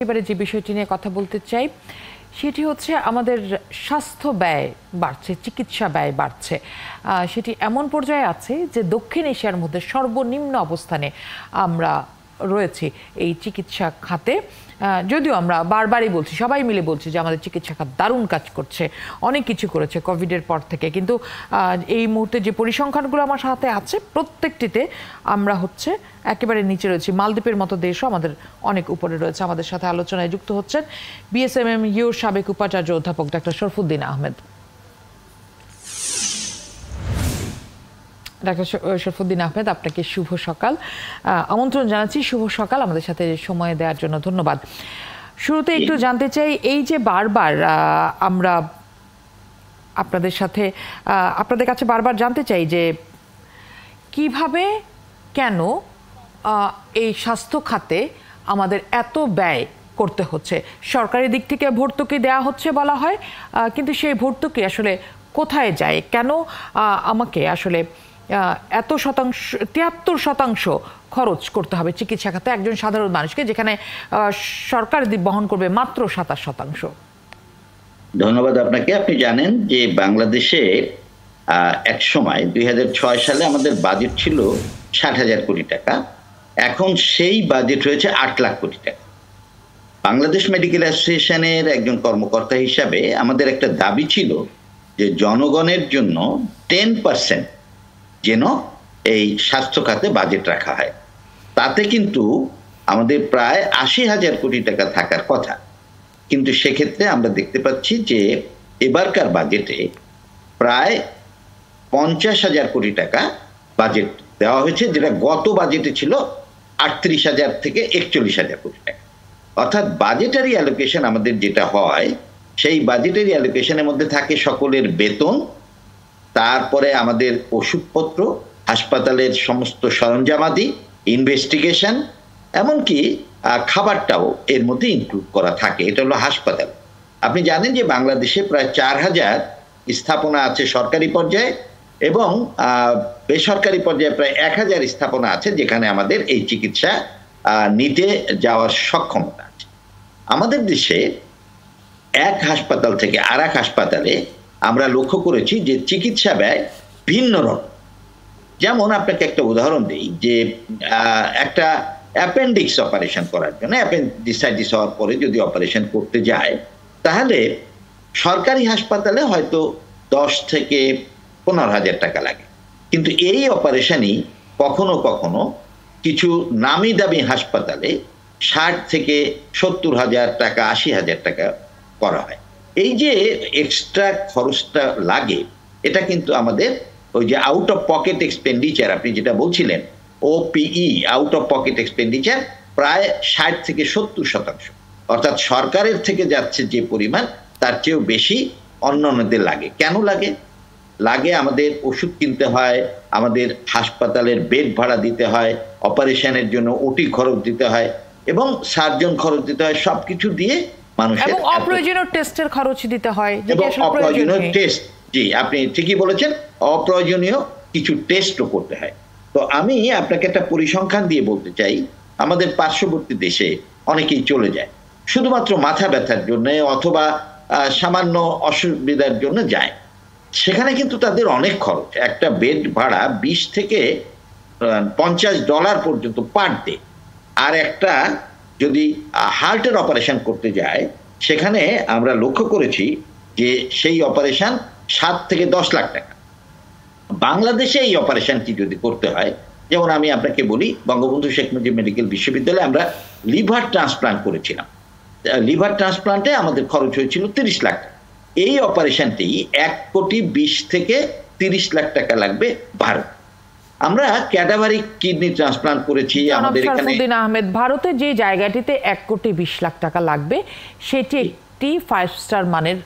এবারে যে বিষয়টি নিয়ে কথা বলতে চাই সেটি হচ্ছে আমাদের স্বাস্থ্য ব্যয় বাড়ছে, চিকিৎসা ব্যয় বাড়ছে। সেটি এমন পর্যায়ে আছে যে দক্ষিণ এশিয়ার মধ্যে সর্বনিম্ন অবস্থানে আমরা রয়েছি এই চিকিৎসা খাতে। যদিও আমরা বারবারই বলছি, সবাই মিলে বলছি যে আমাদের চিকিৎসা খাত দারুণ কাজ করছে, অনেক কিছু করেছে কোভিডের পর থেকে, কিন্তু এই মুহূর্তে যে পরিসংখ্যানগুলো আমার সাথে আছে প্রত্যেকটিতে আমরা হচ্ছে একেবারে নিচে রয়েছি। মালদ্বীপের মতো দেশও আমাদের অনেক উপরে রয়েছে। আমাদের সাথে আলোচনায় যুক্ত হচ্ছেন বিএসএমএমইউর সাবেক উপাচার্য অধ্যাপক ডাক্তার শরফুদ্দিন আহমেদ। ডাক্তার শরফুদ্দিন আহমেদ, আপনাকে শুভ সকাল, আমন্ত্রণ জানাচ্ছি। শুভ সকাল, আমাদের সাথে সময় দেওয়ার জন্য ধন্যবাদ। শুরুতে একটু জানতে চাই, এই যে বারবার আমরা আপনাদের কাছে বারবার জানতে চাই যে কিভাবে, কেন এই স্বাস্থ্য খাতে আমাদের এত ব্যয় করতে হচ্ছে? সরকারি দিক থেকে ভর্তুকি দেওয়া হচ্ছে বলা হয়, কিন্তু সেই ভর্তুকি আসলে কোথায় যায়? কেন আমাকে আসলে এত শতাংশ, 73% খরচ করতে হবে চিকিৎসা খাতে একজন সাধারণ মানুষকে, যেখানে সরকার বহন করবে মাত্র 27%? ধন্যবাদ আপনাকে। আপনি জানেন যে বাংলাদেশে এক সময় 2006 সালে আমাদের বাজেট ছিল 60,000 কোটি টাকা, এখন সেই বাজেট হয়েছে 8 লাখ কোটি টাকা। বাংলাদেশ মেডিকেল অ্যাসোসিয়েশনের একজন কর্মকর্তা হিসাবে আমাদের একটা দাবি ছিল যে জনগণের জন্য 10% যেন এই স্বাস্থ্য খাতে বাজেট রাখা হয়। তাতে কিন্তু আমাদের প্রায় 80,000 কোটি টাকা থাকার কথা, কিন্তু সেক্ষেত্রে আমরা দেখতে পাচ্ছি যে এবারকার বাজেটে প্রায় 50,000 কোটি টাকা বাজেট দেওয়া হয়েছে, যেটা গত বাজেটে ছিল 38,000 থেকে 41,000 কোটি টাকা। অর্থাৎ বাজেটারি অ্যালোকেশন আমাদের যেটা হয়, সেই বাজেটারি অ্যালোকেশনের মধ্যে থাকে সকলের বেতন, তারপরে আমাদের ওষুধপত্র, হাসপাতালের সমস্ত সরঞ্জামাদি, ইনভেস্টিগেশন, এমনকি খাবারটাও এর মধ্যে ইনক্লুড করা থাকে। এটা হলো হাসপাতাল। আপনি জানেন যে বাংলাদেশে প্রায় 4,000 স্থাপনা আছে সরকারি পর্যায়ে, এবং বেসরকারি পর্যায়ে প্রায় 1,000 স্থাপনা আছে যেখানে আমাদের এই চিকিৎসা নিতে যাওয়ার সক্ষমতা আছে। আমাদের দেশে এক হাসপাতাল থেকে আর এক হাসপাতালে আমরা লক্ষ্য করেছি যে চিকিৎসা ব্যয় ভিন্ন রকম। যেমন আপনাকে একটা উদাহরণ দিই, যে একটা অ্যাপেন্ডিক্স অপারেশন করার জন্য, অ্যাপেন্ডিসাইটিস হওয়ার পরে যদি অপারেশন করতে যায়, তাহলে সরকারি হাসপাতালে হয়তো 10 থেকে 15,000 টাকা লাগে, কিন্তু এই অপারেশনই কখনো কখনো কিছু নামি দামি হাসপাতালে 60 থেকে 70,000 টাকা, 80,000 টাকা করা হয়। এই যে এক্সট্রা খরচটা লাগে, এটা কিন্তু আমাদের ওই যে আউট অফ পকেট এক্সপেন্ডিচার আপনি যেটা বলছিলেন, ওপিই, আউট অফ পকেট এক্সপেন্ডিচার প্রায় 60 থেকে 70%। অর্থাৎ সরকারের থেকে যাচ্ছে যে পরিমাণ, তার চেয়েও বেশি অন্যান্যদের লাগে। কেন লাগে? আমাদের ওষুধ কিনতে হয়, আমাদের হাসপাতালের বেড ভাড়া দিতে হয়, অপারেশনের জন্য ওটি খরচ দিতে হয়, এবং সার্জন খরচ দিতে হয়, সবকিছু দিয়ে মানুষের অপ্রয়োজনীয় টেস্টের খরচ দিতে হয়। অপ্রয়োজনীয় টেস্ট, জি আপনি ঠিকই বলেছেন, অপ্রয়োজনীয় কিছু টেস্টও করতে হয়। তো আমি আপনাকে একটা পরিসংখ্যান দিয়ে বলতে চাই, আমাদের পার্শ্ববর্তী দেশে অনেকেই চলে যায় শুধুমাত্র মাথা ব্যথার জন্য অথবা সামান্য অসুবিধার জন্য যায়, সেখানে কিন্তু তাদের অনেক খরচ। একটা বেড ভাড়া $20 থেকে $50 পর্যন্ত পার ডে। আর একটা যদি হার্টের অপারেশন করতে যায়, সেখানে আমরা লক্ষ্য করেছি যে সেই অপারেশন 7 থেকে 10 লাখ টাকা। বাংলাদেশে এই অপারেশনটি যদি করতে হয়, যেমন আমি আপনাকে বলি, বঙ্গবন্ধু শেখ মুজিব মেডিকেল বিশ্ববিদ্যালয়ে আমরা লিভার ট্রান্সপ্লান্ট করেছিলাম। লিভার ট্রান্সপ্লান্টে আমাদের খরচ হয়েছিল 30 লাখ টাকা। এই অপারেশনটি 1,20 থেকে 30 লাখ টাকা লাগবে ভারত। আমরা ক্যাডাভারিক কিডনি ট্রান্সপ্লান্ট করেছি আমাদের এখানে। আহমেদ, ভারতে যে জায়গাটিতে 1,20 লাখ টাকা লাগবে, সেটি একটি 5 স্টার মানের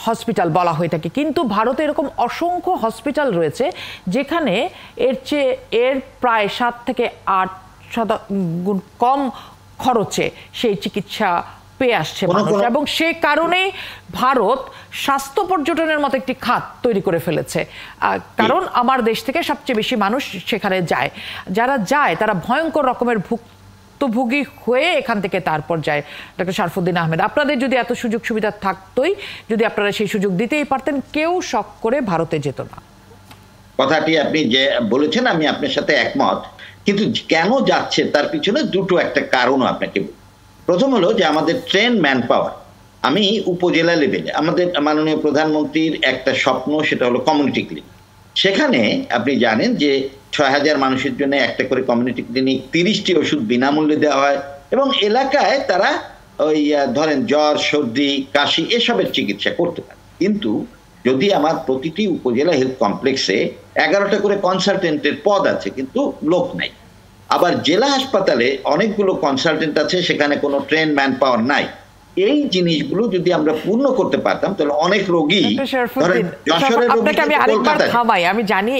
হসপিটাল বলা হয়ে থাকে, কিন্তু ভারতে এরকম অসংখ্য হসপিটাল রয়েছে যেখানে এর প্রায় 7 থেকে 8 গুণ কম খরচে সেই চিকিৎসা পেয়ে আসছে মানুষ, এবং সে কারণে ভারত স্বাস্থ্য পর্যটনের মতো একটি খাত তৈরি করে ফেলেছে। কারণ আমার দেশ থেকে সবচেয়ে বেশি মানুষ সেখানে যায়, যারা যায় তারা ভয়ঙ্কর রকমের ভুক্তভোগী হয়ে এখান থেকে তারপর যায়। ডক্টর শরফুদ্দীন আহমেদ, আপনাদের যদি এত সুযোগ সুবিধা থাকতোই, যদি আপনারা সেই সুযোগ দিতেই পারতেন, কেউ শখ করে ভারতে যেত না। কথাটি আপনি যে বলেছেন আমি আপনার সাথে একমত, কিন্তু কেন যাচ্ছে তার পিছনে দুটো একটা কারণ আপনাকে বলি। প্রথম হলো যে আমাদের ট্রেন ম্যান পাওয়ার, আমি উপজেলা লেভেলে আমাদের মাননীয় প্রধানমন্ত্রীর একটা স্বপ্ন, সেটা হলো কমিউনিটি ক্লিনিক। সেখানে আপনি জানেন যে ৬,০০০ মানুষের জন্য একটা করে কমিউনিটি ক্লিনিক, ৩০টি ওষুধ বিনামূল্যে দেওয়া হয় এবং এলাকায় তারা ওই ধরেন জ্বর, সর্দি, কাশি এসবের চিকিৎসা করতে পারে। কিন্তু যদি আমার প্রতিটি উপজেলা হেলথ কমপ্লেক্সে 11টা করে কনসালটেন্টের পদ আছে কিন্তু লোক নাই, আবার জেলা হাসপাতালে অনেকগুলো কনসালটেন্ট আছে, সেখানে কোনো ট্রেন ম্যান পাওয়ার নাই, এই জিনিসগুলো যদি আমরা পূর্ণ করতে পারতাম তাহলে অনেক রোগী থামাই। আমি জানি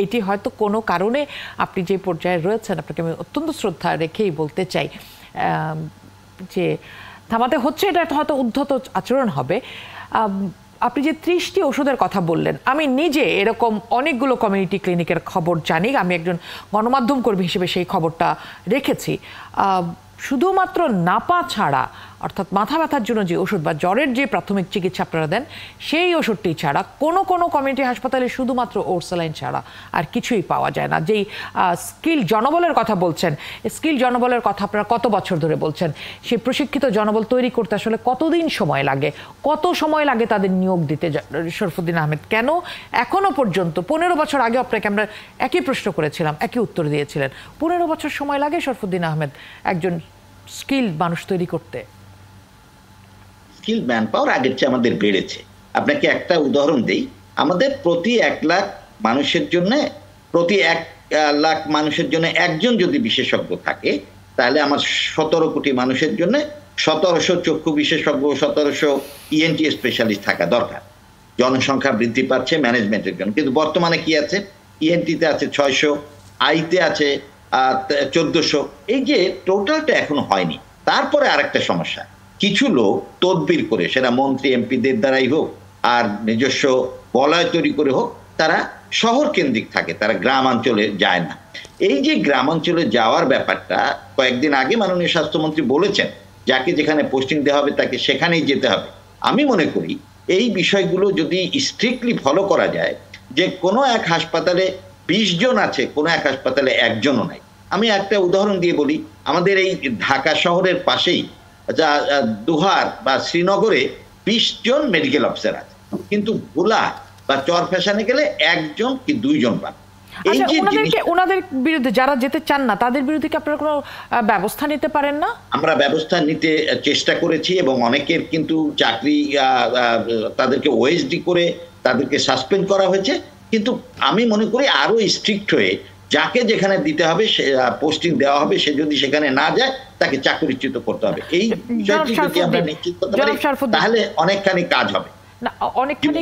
এটি হয়তো কোনো কারণে আপনি যে পর্যায়ে রয়েছেন, আপনাকে আমি অত্যন্ত শ্রদ্ধা রেখেই বলতে চাই যে থামাতে হচ্ছে, এটা হয়তো উদ্ধত আচরণ হবে। আপনি যে 30টি ওষুধের কথা বললেন, আমি নিজে এরকম অনেকগুলো কমিউনিটি ক্লিনিকের খবর জানি, আমি একজন গণমাধ্যম কর্মী হিসেবে সেই খবরটা রেখেছি। শুধুমাত্র নাপা ছাড়া, অর্থাৎ মাথা ব্যথার জন্য যে ওষুধ বা জ্বরের যে প্রাথমিক চিকিৎসা আপনারা দেন, সেই ওষুধটি ছাড়া কোনো কমিউনিটি হাসপাতালে শুধুমাত্র ওরসালাইন ছাড়া আর কিছুই পাওয়া যায় না। যেই স্কিল জনবলের কথা বলছেন, স্কিল জনবলের কথা আপনারা কত বছর ধরে বলছেন, সেই প্রশিক্ষিত জনবল তৈরি করতে আসলে কতদিন সময় লাগে, কত সময় লাগে তাদের নিয়োগ দিতে? শরফুদ্দীন আহমেদ, কেন এখনো পর্যন্ত 15 বছর আগে আপনাকে আমরা একই প্রশ্ন করেছিলাম, একই উত্তর দিয়েছিলেন, 15 বছর সময় লাগে শরফুদ্দীন আহমেদ একজন স্কিল মানুষ তৈরি করতে? স্কিল ম্যান পাওয়ার আগের চেয়ে আমাদের বেড়েছে। আপনাকে একটা উদাহরণ দেই, আমাদের প্রতি 1 লাখ মানুষের জন্য, প্রতি 1 লাখ মানুষের জন্য একজন যদি বিশেষজ্ঞ থাকে, তাহলে আমার 17 কোটি মানুষের জন্য 1700 চক্ষু বিশেষজ্ঞ, 1700 ইএনটি স্পেশালিস্ট থাকা দরকার। জনসংখ্যা বৃদ্ধি পাচ্ছে ম্যানেজমেন্টের জন্য, কিন্তু বর্তমানে কি আছে? ইএনটিতে আছে 600, আইতে আছে 1400, এই যে টোটালটা এখনো হয়নি। তারপরে আরেকটা সমস্যা, কিছু লোক তদবির করে, সেটা মন্ত্রী এমপিদের দ্বারাই হোক আর নিজস্ব বলয় তৈরি করে হোক, তারা শহর কেন্দ্রিক থাকে, তারা গ্রামাঞ্চলে যায় না। এই যে গ্রামাঞ্চলে যাওয়ার ব্যাপারটা, কয়েকদিন আগে মাননীয় স্বাস্থ্যমন্ত্রী বলেছেন যাকে যেখানে পোস্টিং দেওয়া হবে তাকে সেখানেই যেতে হবে। আমি মনে করি এই বিষয়গুলো যদি স্ট্রিক্টলি ফলো করা যায়, যে কোনো এক হাসপাতালে 20 জন আছে, কোনো এক হাসপাতালে একজনও নাই। আমি একটা উদাহরণ দিয়ে বলি, আমাদের এই ঢাকা শহরের পাশেই দুহার বা শ্রীনগরে 20 জন মেডিকেল অফিসার আছে, কিন্তু ভোলা বা চরফ্যাশনে গেলে 1 জন কি 2 জন পান। ওনাদের বিরুদ্ধে যারা যেতে চান না, তাদের বিরুদ্ধে কি আপনারা কোনো ব্যবস্থা নিতে পারেন না? আমরা ব্যবস্থা নিতে চেষ্টা করেছি এবং অনেকের কিন্তু চাকরি, তাদেরকে ওএসডি করে তাদেরকে সাসপেন্ড করা হয়েছে। কিন্তু আমি মনে করি আরো স্ট্রিক্ট হয়ে যাকে যেখানে দিতে হবে, সে পোস্টিং দেওয়া হবে, সে যদি সেখানে না যায় তাকে চাকরিচ্যুত করতে হবে। এই বিষয়টি যদি আমরা নিশ্চিত করতে পারি তাহলে অনেকখানি কাজ হবে। না, অনেকখানি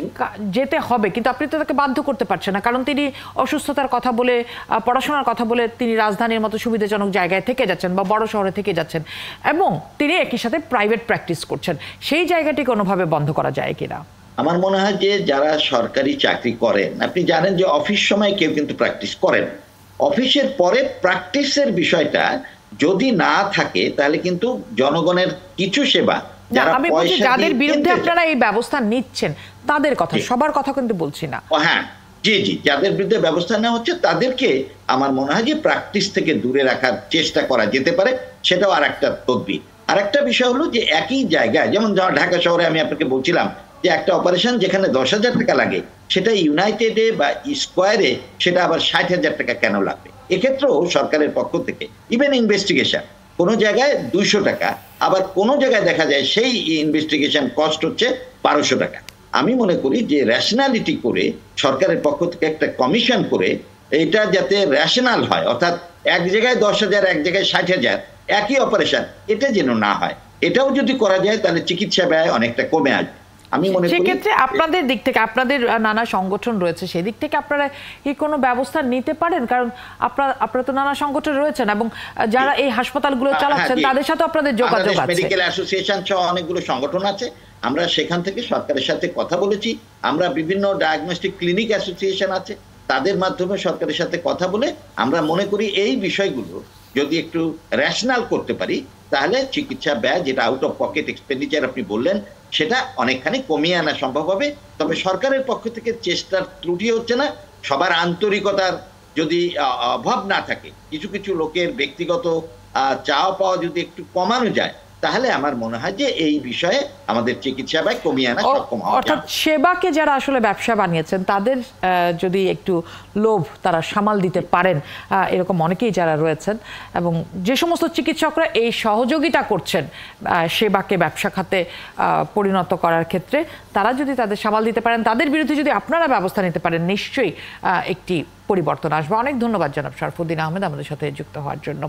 যেতে হবে, কিন্তু আপনি তো তাকে বাধ্য করতে পারছেন না, কারণ তিনি অসুস্থতার কথা বলে, পড়াশোনার কথা বলে তিনি রাজধানীর মতো সুবিধাজনক জায়গায় থেকে যাচ্ছেন বা বড় শহরে থেকে যাচ্ছেন, এবং তিনি একই সাথে প্রাইভেট প্র্যাকটিস করছেন। সেই জায়গাটি কোনোভাবে বন্ধ করা যায় কিনা? আমার মনে হয় যে যারা সরকারি চাকরি করেন, আপনি জানেন যে অফিস সময় কেউ কিন্তু প্র্যাকটিস করেন, অফিসের পরে প্র্যাকটিসের বিষয়টা যদি না থাকে তাহলে কিন্তু জনগণের কিছু সেবা, আমি বলছি যাদের বিরুদ্ধে আপনারা এই ব্যবস্থা নিচ্ছেন তাদের কথা, সবার কথা কিন্তু বলছি না। হ্যাঁ, জি জি, যাদের বিরুদ্ধে ব্যবস্থা নেওয়া হচ্ছে তাদেরকে আমার মনে হয় যে প্র্যাকটিস থেকে দূরে রাখার চেষ্টা করা যেতে পারে, সেটাও আর একটা তদবির। আর একটা বিষয় হলো যে একই জায়গায়, যেমন ঢাকা শহরে আমি আপনাকে বলছিলাম যে একটা অপারেশন যেখানে 10,000 টাকা লাগে, সেটা ইউনাইটেডে বা স্কোয়ারে সেটা আবার 60,000 টাকা কেন লাগবে? এক্ষেত্রেও সরকারের পক্ষ থেকে ইভেন ইনভেস্টিগেশন কোনো জায়গায় 200 টাকা, আবার কোনো জায়গায় দেখা যায় সেই ইনভেস্টিগেশন কস্ট হচ্ছে 1200 টাকা। আমি মনে করি যে রেশনালিটি করে সরকারের পক্ষ থেকে একটা কমিশন করে এটা যাতে রেশনাল হয়, অর্থাৎ এক জায়গায় 10,000, এক জায়গায় 60,000, একই অপারেশন, এটা যেন না হয়। এটাও যদি করা যায় তাহলে চিকিৎসা ব্যয় অনেকটা কমে আসবে। আমি মনে করি সেক্ষেত্রে আপনাদের দিক থেকে, আপনাদের নানা সংগঠন রয়েছে, সেই দিক থেকে আপনারা কি কোনো ব্যবস্থা নিতে পারেন? কারণ আপনারা তো নানা সংগঠন রয়েছেন এবং যারা এই হাসপাতালগুলো চালাচ্ছেন তাদের সাথে আপনাদের যোগাযোগ আছে। মেডিকেল অ্যাসোসিয়েশন সহ অনেকগুলো সংগঠন আছে, আমরা সেখান থেকে সরকারের সাথে কথা বলেছি। আমরা বিভিন্ন ডায়াগনস্টিক ক্লিনিক অ্যাসোসিয়েশন আছে, তাদের মাধ্যমে সরকারের সাথে কথা বলে আমরা মনে করি এই বিষয়গুলো যদি একটু রেশনাল করতে পারি, তাহলে চিকিৎসা ব্যয় যেটা আউট অফ পকেট এক্সপেন্ডিচার আপনি বললেন, সেটা অনেকখানি কমিয়ে আনা সম্ভব হবে। তবে সরকারের পক্ষ থেকে চেষ্টার ত্রুটি হচ্ছে না। সবার আন্তরিকতার যদি অভাব না থাকে, কিছু কিছু লোকের ব্যক্তিগত চাওয়া পাওয়া যদি একটু কমানো যায়, তাহলে আমার মনে হয় যে এই বিষয়ে আমাদের চিকিৎসা ব্যয় কমিয়ে আনা সক্ষম হওয়া অর্থাৎ সেবাকে যারা আসলে ব্যবসা বানিয়েছেন তাদের যদি একটু লোভ তারা সামাল দিতে পারেন, এরকম অনেকেই যারা রয়েছেন, এবং যে সমস্ত চিকিৎসকরা এই সহযোগিতা করছেন সেবাকে ব্যবসা খাতে পরিণত করার ক্ষেত্রে, তারা যদি তাদের সামাল দিতে পারেন, তাদের বিরুদ্ধে যদি আপনারা ব্যবস্থা নিতে পারেন, নিশ্চয়ই একটি পরিবর্তন আসবে। অনেক ধন্যবাদ জনাব শরফুদ্দীন আহমেদ আমাদের সাথে যুক্ত হওয়ার জন্য।